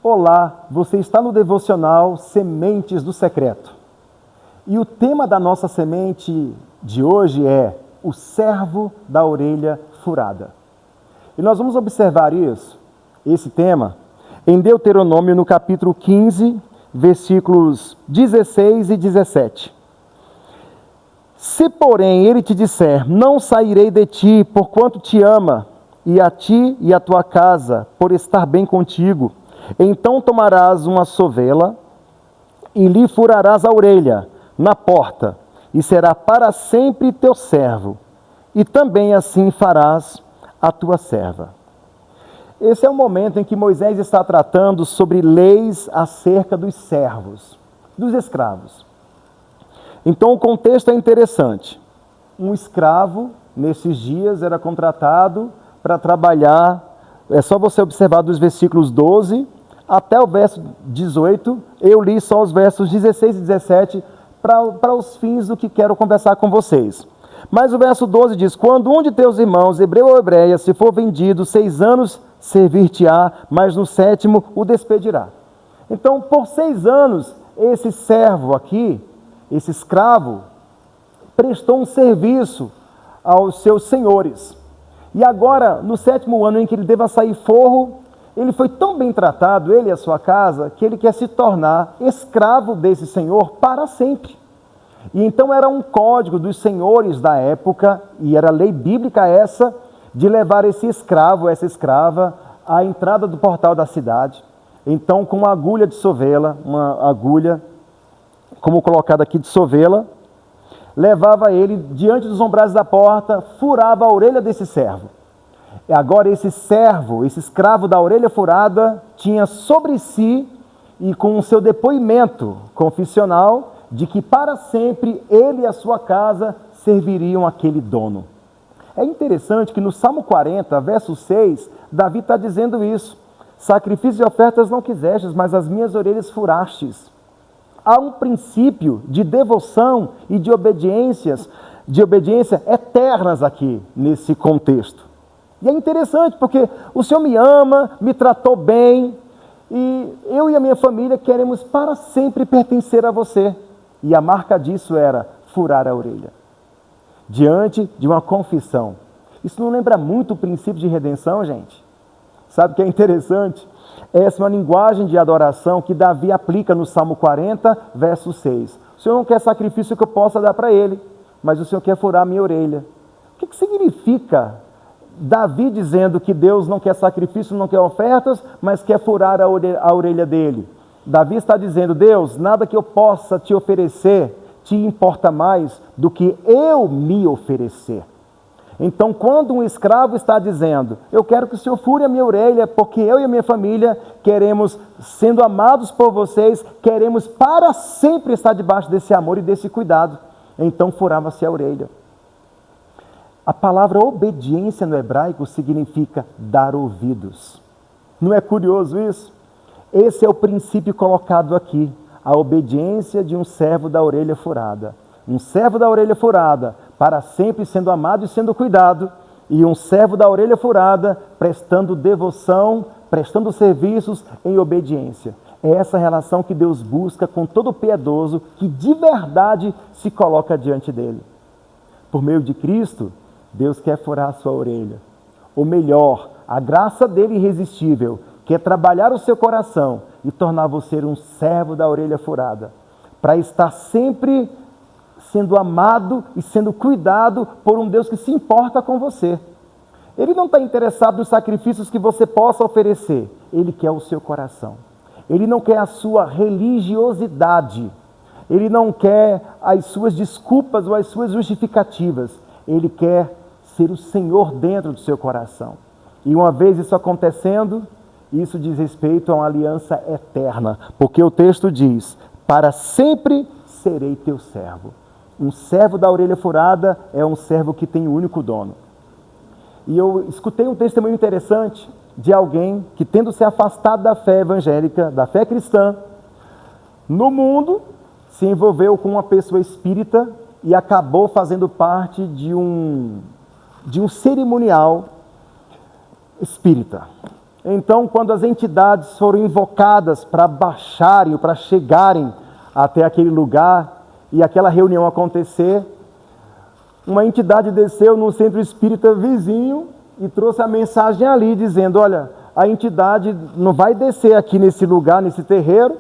Olá, você está no devocional Sementes do Secreto. E o tema da nossa semente de hoje é o servo da orelha furada. E nós vamos observar esse tema, em Deuteronômio no capítulo 15, versículos 16 e 17. Se, porém, ele te disser, não sairei de ti, porquanto te ama, e a ti e a tua casa, por estar bem contigo, então tomarás uma sovela e lhe furarás a orelha na porta, e será para sempre teu servo, e também assim farás a tua serva. Esse é o momento em que Moisés está tratando sobre leis acerca dos servos, dos escravos. Então o contexto é interessante. Um escravo, nesses dias, era contratado para trabalhar. É só você observar dos versículos 12 até o verso 18. Eu li só os versos 16 e 17 para os fins do que quero conversar com vocês. Mas o verso 12 diz, quando um de teus irmãos, hebreu ou hebreia, se for vendido, 6 anos servir-te-á, mas no 7º o despedirá. Então, por 6 anos, esse servo aqui, esse escravo, prestou um serviço aos seus senhores. E agora, no 7º ano em que ele deva sair forro, ele foi tão bem tratado, ele e a sua casa, que ele quer se tornar escravo desse senhor para sempre. E então era um código dos senhores da época, e era lei bíblica essa, de levar esse escravo, essa escrava, à entrada do portal da cidade. Então, com uma agulha de sovela, uma agulha, como colocada aqui de sovela, levava ele diante dos umbrais da porta, furava a orelha desse servo. E agora esse servo, esse escravo da orelha furada, tinha sobre si, e com o seu depoimento confissional, de que para sempre ele e a sua casa serviriam aquele dono. É interessante que no Salmo 40, verso 6, Davi está dizendo isso. Sacrifícios e ofertas não quisestes, mas as minhas orelhas furastes. Há um princípio de devoção e de obediência eternas aqui nesse contexto. E é interessante porque o Senhor me ama, me tratou bem, e eu e a minha família queremos para sempre pertencer a você. E a marca disso era furar a orelha, diante de uma confissão. Isso não lembra muito o princípio de redenção, gente? Sabe o que é interessante? Essa é uma linguagem de adoração que Davi aplica no Salmo 40, verso 6. O Senhor não quer sacrifício que eu possa dar para Ele, mas o Senhor quer furar a minha orelha. O que significa Davi dizendo que Deus não quer sacrifício, não quer ofertas, mas quer furar a orelha dele? Davi está dizendo, Deus, nada que eu possa te oferecer te importa mais do que eu me oferecer. Então, quando um escravo está dizendo, eu quero que o Senhor fure a minha orelha, porque eu e a minha família queremos, sendo amados por vocês, queremos para sempre estar debaixo desse amor e desse cuidado. Então, furava-se a orelha. A palavra obediência no hebraico significa dar ouvidos. Não é curioso isso? Esse é o princípio colocado aqui, a obediência de um servo da orelha furada. Um servo da orelha furada, para sempre sendo amado e sendo cuidado, e um servo da orelha furada, prestando devoção, prestando serviços em obediência. É essa relação que Deus busca com todo piedoso que de verdade se coloca diante dele. Por meio de Cristo, Deus quer furar a sua orelha. Ou melhor, a graça dele irresistível quer trabalhar o seu coração e tornar você um servo da orelha furada, para estar sempre sendo amado e sendo cuidado por um Deus que se importa com você. Ele não está interessado nos sacrifícios que você possa oferecer, Ele quer o seu coração. Ele não quer a sua religiosidade, Ele não quer as suas desculpas ou as suas justificativas, Ele quer ser o Senhor dentro do seu coração. E uma vez isso acontecendo, isso diz respeito a uma aliança eterna, porque o texto diz, para sempre serei teu servo. Um servo da orelha furada é um servo que tem um único dono. E eu escutei um testemunho interessante de alguém que, tendo se afastado da fé evangélica, da fé cristã, no mundo, se envolveu com uma pessoa espírita e acabou fazendo parte de um cerimonial espírita. Então, quando as entidades foram invocadas para baixarem, para chegarem até aquele lugar e aquela reunião acontecer, uma entidade desceu num centro espírita vizinho e trouxe a mensagem ali, dizendo: olha, a entidade não vai descer aqui nesse lugar, nesse terreiro,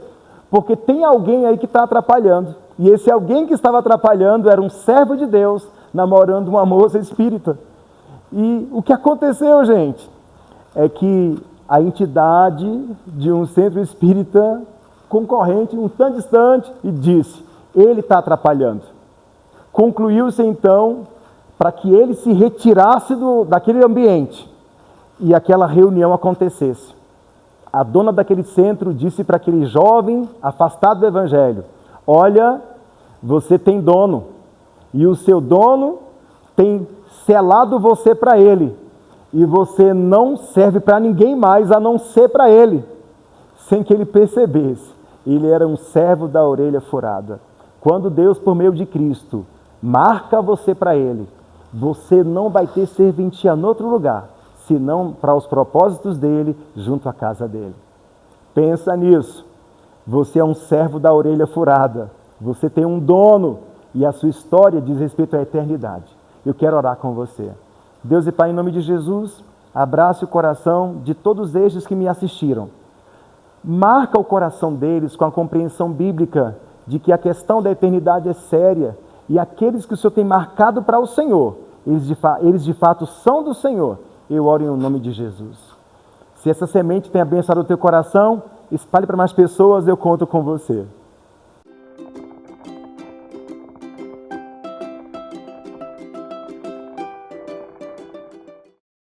porque tem alguém aí que está atrapalhando. E esse alguém que estava atrapalhando era um servo de Deus, namorando uma moça espírita. E o que aconteceu, gente, é que a entidade de um centro espírita concorrente, um tanto distante, e disse: ele está atrapalhando. Concluiu-se então para que ele se retirasse daquele ambiente e aquela reunião acontecesse. A dona daquele centro disse para aquele jovem afastado do evangelho: olha, você tem dono, e o seu dono tem selado você para ele, e você não serve para ninguém mais a não ser para ele. Sem que ele percebesse, ele era um servo da orelha furada. Quando Deus, por meio de Cristo, marca você para ele, você não vai ter serventia em outro lugar, senão para os propósitos dele, junto à casa dele. Pensa nisso. Você é um servo da orelha furada. Você tem um dono e a sua história diz respeito à eternidade. Eu quero orar com você. Deus e Pai, em nome de Jesus, abrace o coração de todos estes que me assistiram. Marca o coração deles com a compreensão bíblica de que a questão da eternidade é séria e aqueles que o Senhor tem marcado para o Senhor, eles de fato são do Senhor. Eu oro em nome de Jesus. Se essa semente tem abençoado o teu coração, espalhe para mais pessoas, eu conto com você.